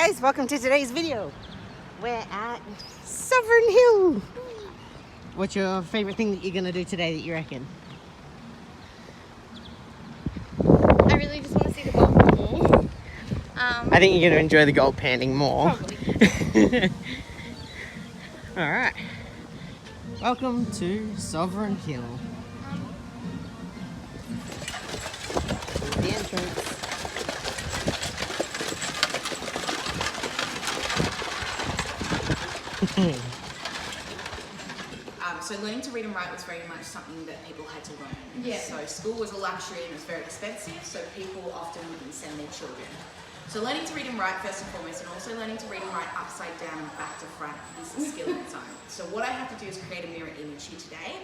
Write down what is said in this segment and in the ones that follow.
guys, welcome to today's video. We're at Sovereign Hill. What's your favourite thing that you're going to do today that you reckon? I really just want to see the golf more. I think you're going to enjoy the gold panning more. Probably. Alright. Welcome to Sovereign Hill. The entrance. So learning to read and write was very much something that people had to learn. Yeah. So school was a luxury and it was very expensive, so people often wouldn't send their children. So learning to read and write first and foremost, and also learning to read and write upside down and back to front is a skill in its own. So what I have to do is create a mirror image here today.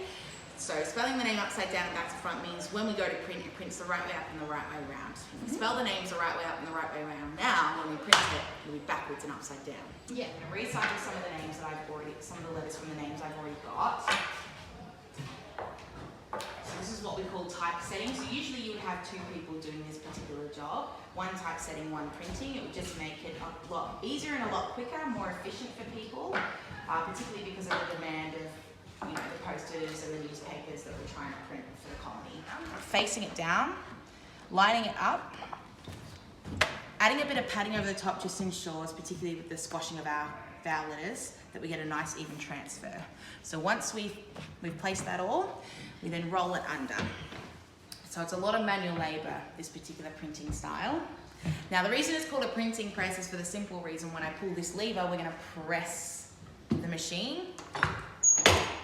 So spelling the name upside down and back to front means when we go to print, it prints the right way up and the right way around. If we spell the names the right way up and the right way around now, when we print it, it'll be backwards and upside down. Yeah. I'm going to recycle some of the names that I've already, some of the letters from the names I've already got. So this is what we call typesetting. So usually you would have two people doing this particular job. One typesetting, one printing. It would just make it a lot easier and a lot quicker, more efficient for people, particularly because of the demand of the posters and the newspapers that we're trying to print for the colony. Facing it down, lining it up, adding a bit of padding over the top just ensures, particularly with the squashing of our vowel letters, that we get a nice even transfer. So once we've placed that all, we then roll it under. So it's a lot of manual labour, this particular printing style. Now the reason it's called a printing press is for the simple reason when I pull this lever, we're going to press the machine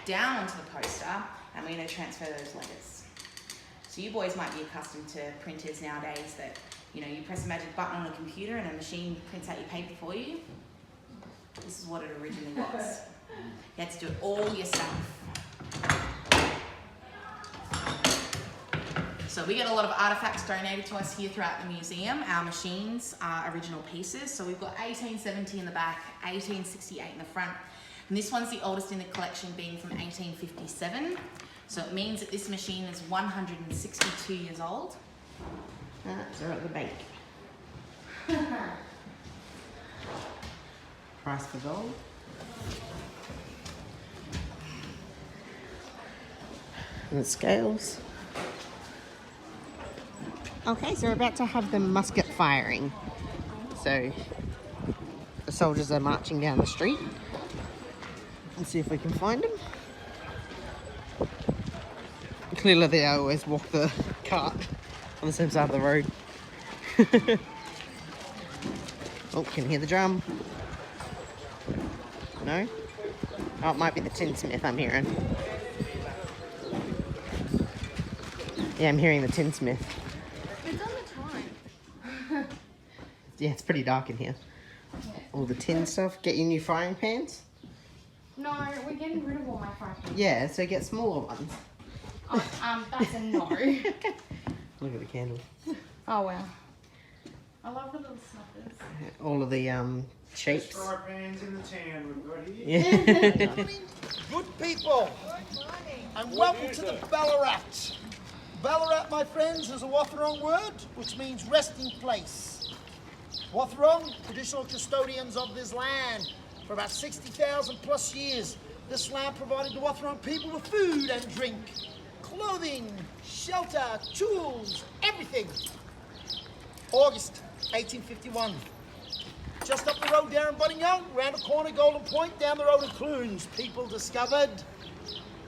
down onto the poster and we're going to transfer those letters. So you boys might be accustomed to printers nowadays that you press a magic button on a computer and a machine prints out your paper for you. This is what it originally was. You had to do it all yourself. So we get a lot of artifacts donated to us here throughout the museum. Our machines are original pieces. So we've got 1870 in the back, 1868 in the front. And this one's the oldest in the collection, being from 1857. So it means that this machine is 162 years old. They're at the bank. Price for gold. And the scales. Okay, so we're about to have the musket firing. So the soldiers are marching down the street. Let's see if we can find them. Clearly they always walk the cart on the same side of the road. Oh, can you hear the drum? No? Oh, it might be the tinsmith I'm hearing. Yeah, I'm hearing the tinsmith. It's on the time. Yeah, it's pretty dark in here. Yeah. All the tin stuff. Get your new frying pans? No, we're getting rid of all my frying pans. Yeah, so get smaller ones. Oh, that's a no. Look at the candle. Oh, wow. I love the little snuffers. All of the shapes. Fry pans in the tan we've got here. Yeah. Good people, and welcome to the Ballarat. Ballarat, my friends, is a Wathaurong word, which means resting place. Wathaurong, traditional custodians of this land. For about 60,000 plus years, this land provided the Wathaurong people with food and drink, clothing, shelter, tools, everything. August 1851. Just up the road there in Buddingham, round the corner, Golden Point, down the road in Clunes, people discovered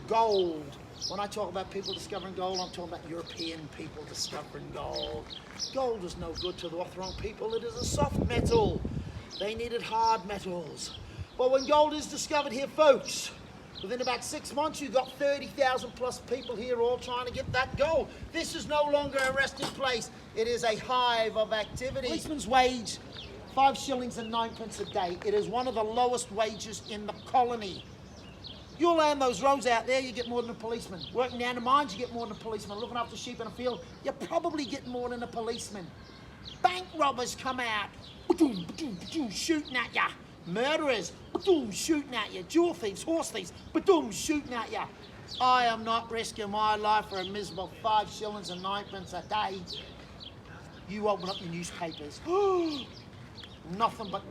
gold. When I talk about people discovering gold, I'm talking about European people discovering gold. Gold was no good to the Wathaurong people. It is a soft metal. They needed hard metals. But when gold is discovered here, folks, within about 6 months, you've got 30,000 plus people here all trying to get that gold. This is no longer a resting place. It is a hive of activity. Policeman's wage, 5 shillings and 9 pence a day. It is one of the lowest wages in the colony. You land those roads out there, you get more than a policeman. Working down the mines, you get more than a policeman. Looking after sheep in a field, you probably get more than a policeman. Bank robbers come out, shooting at ya. Murderers, shooting at you. Jewel thieves, horse thieves, shooting at you. I am not risking my life for a miserable 5 shillings and 9 pence a day. You open up your newspapers. nothing but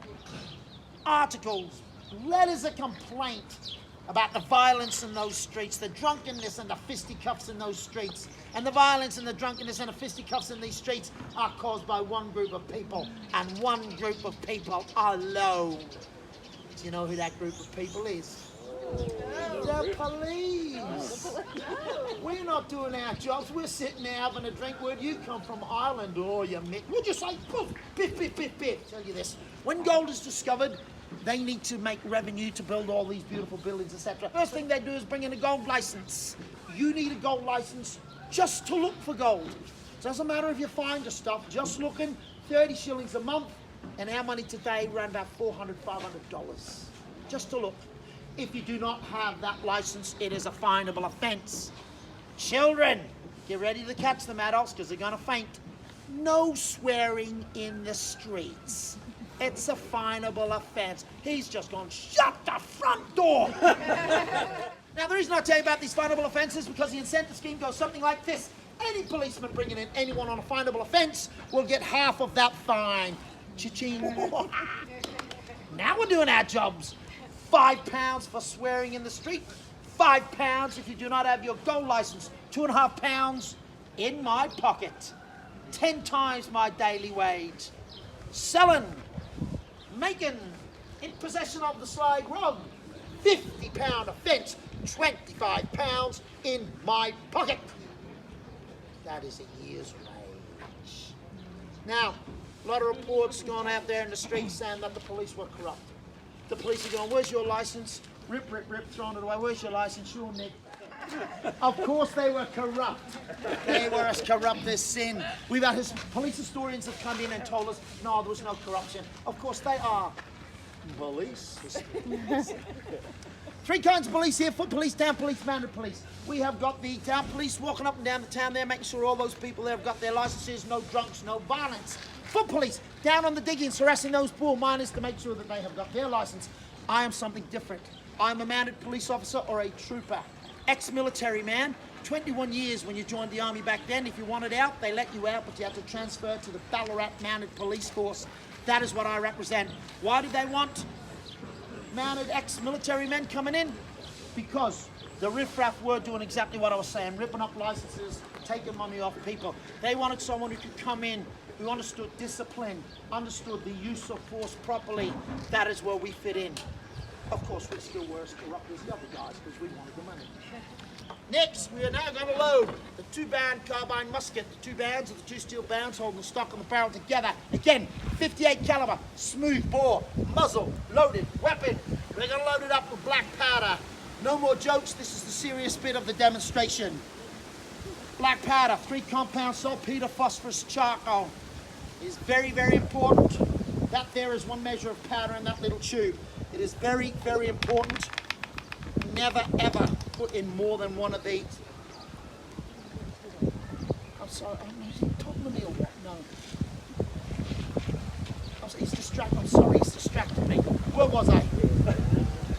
articles, letters of complaint about the violence in those streets, the drunkenness and the fisticuffs in those streets. And the violence and the drunkenness and the fisticuffs in these streets are caused by one group of people, and one group of people alone. Do you know who that group of people is? The police. We're not doing our jobs. We're sitting there having a drink. Where do you come from? Ireland. Oh, you mitt. We'll just say, poof, biff, biff, biff, biff. Tell you this. When gold is discovered, they need to make revenue to build all these beautiful buildings, etc. First thing they do is bring in a gold license. You need a gold license just to look for gold. Doesn't matter if you find the stuff, just looking, 30 shillings a month, and our money today around about $400, $500, just to look. If you do not have that license, it is a finable offence. Children, get ready to catch them, adults, because they're going to faint. No swearing in the streets. It's a finable offence. He's just gone, shut the front door. Now, the reason I tell you about these finable offences is because the incentive scheme goes something like this. Any policeman bringing in anyone on a finable offence will get half of that fine. Cha-ching. Now we're doing our jobs. £5 for swearing in the street. £5 if you do not have your gold licence. £2.5 in my pocket. 10 times my daily wage. Selling, making, in possession of the slag rod. £50 offence. £25 in my pocket. That is a year's wage. Now, a lot of reports gone out there in the streets saying that the police were corrupt. The police are going, where's your license? Rip, rip, rip, throwing it away. Where's your license? Sure, Nick. Of course they were corrupt. They were as corrupt as sin. We've had police historians have come in and told us, no, there was no corruption. Of course they are. Police. 3 kinds of police here: foot police, town police, mounted police. We have got the town police walking up and down the town there, making sure all those people there have got their licenses, no drunks, no violence. Foot police, down on the diggings, harassing those poor miners to make sure that they have got their license. I am something different. I'm a mounted police officer or a trooper. Ex-military man, 21 years when you joined the army back then. If you wanted out, they let you out, but you had to transfer to the Ballarat Mounted Police Force. That is what I represent. Why did they want mounted ex-military men coming in? Because the riffraff were doing exactly what I was saying, ripping up licenses, taking money off people. They wanted someone who could come in, who understood discipline, understood the use of force properly. That is where we fit in. Of course, we still were as corrupt as the other guys because we wanted the money. Next, we are now going to load the 2-band carbine musket. The 2 bands are the 2 steel bands holding the stock and the barrel together. Again, 58 caliber, smooth bore, muzzle, loaded weapon. We're going to load it up with black powder. No more jokes, this is the serious bit of the demonstration. Black powder, 3 compound saltpeter, phosphorus, charcoal. It is very, very important. That there is 1 measure of powder in that little tube. It is very, very important. Never, ever put in more than 1 of these. I'm sorry, is he talking to me or what? No. He's distracted. I'm sorry, he's distracted me. Where was I?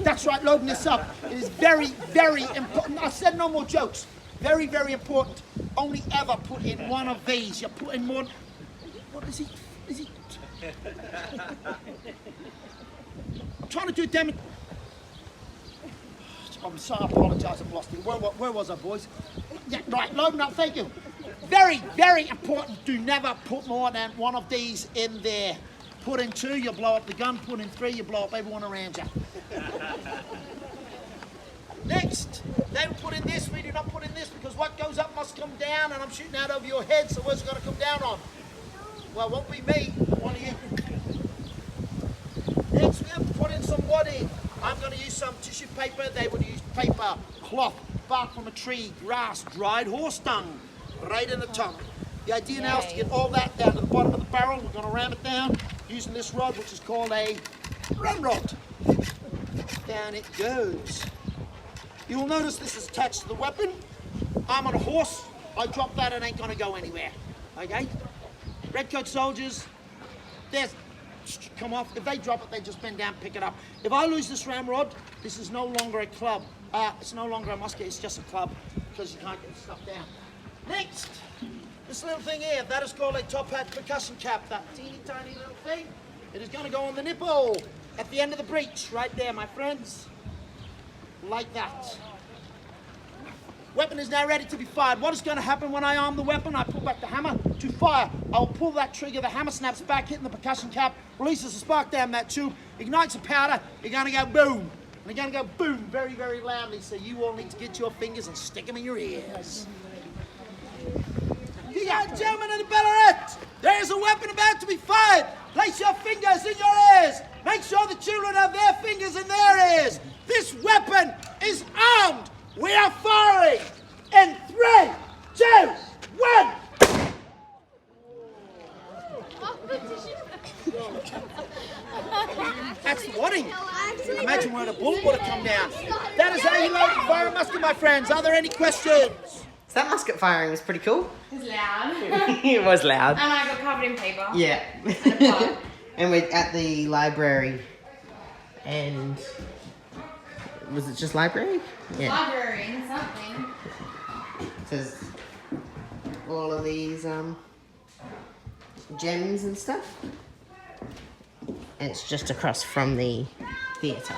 That's right, loading this up. It is very, very important. I said no more jokes. Very, very important. Only ever put in 1 of these. You put in more. What is he? Is he? I'm trying to do I'm sorry, I apologise, I've lost it. Where was I, boys? Yeah, right, loading up, thank you. Very, very important. Do never put more than 1 of these in there. Put in 2, you blow up the gun. Put in 3, you blow up everyone around you. Next, they put in this. We do not put in this because what goes up must come down, and I'm shooting out over your head, so where's it going to come down on? Well, it won't be me, one of you. Next, we have to put in some wadding. I'm going to use some tissue paper. They would use paper, cloth, bark from a tree, grass, dried horse dung, right in the tongue. The idea now is to get all that down to the bottom of the barrel. We're going to ram it down using this rod, which is called a ramrod. Down it goes. You'll notice this is attached to the weapon. I'm on a horse. I drop that, it ain't going to go anywhere. Okay? Redcoat soldiers, there's come off. If they drop it, they just bend down, pick it up. If I lose this ramrod, this is no longer a club. It's no longer a musket, it's just a club because you can't get the stuff down. Next, this little thing here, that is called a top hat percussion cap. That teeny tiny little thing, It is going to go on the nipple at the end of the breech, right there, my friends. Like that. Weapon is now ready to be fired. What is going to happen when I arm the weapon? I pull back the hammer to fire. I'll pull that trigger. The hammer snaps back, hitting the percussion cap, releases a spark down that tube, ignites a powder. You're going to go boom. And you're going to go boom very, very loudly. So you all need to get your fingers and stick them in your ears. You got gentlemen of the Ballarat. There is a weapon about to be fired. Place your fingers in your ears. Make sure the children have their fingers in their ears. This weapon is armed. We are firing in 3, 2, 1. That's the warning. Imagine where the bullet would have come down. That is how you load and fire a musket, my friends. Are there any questions? So that musket firing was pretty cool. It was loud. It was loud. And I got covered in paper. Yeah. And a plug. And we're at the library. And was it just library? Yeah. Library and something. There's all of these gems and stuff. And it's just across from the theatre.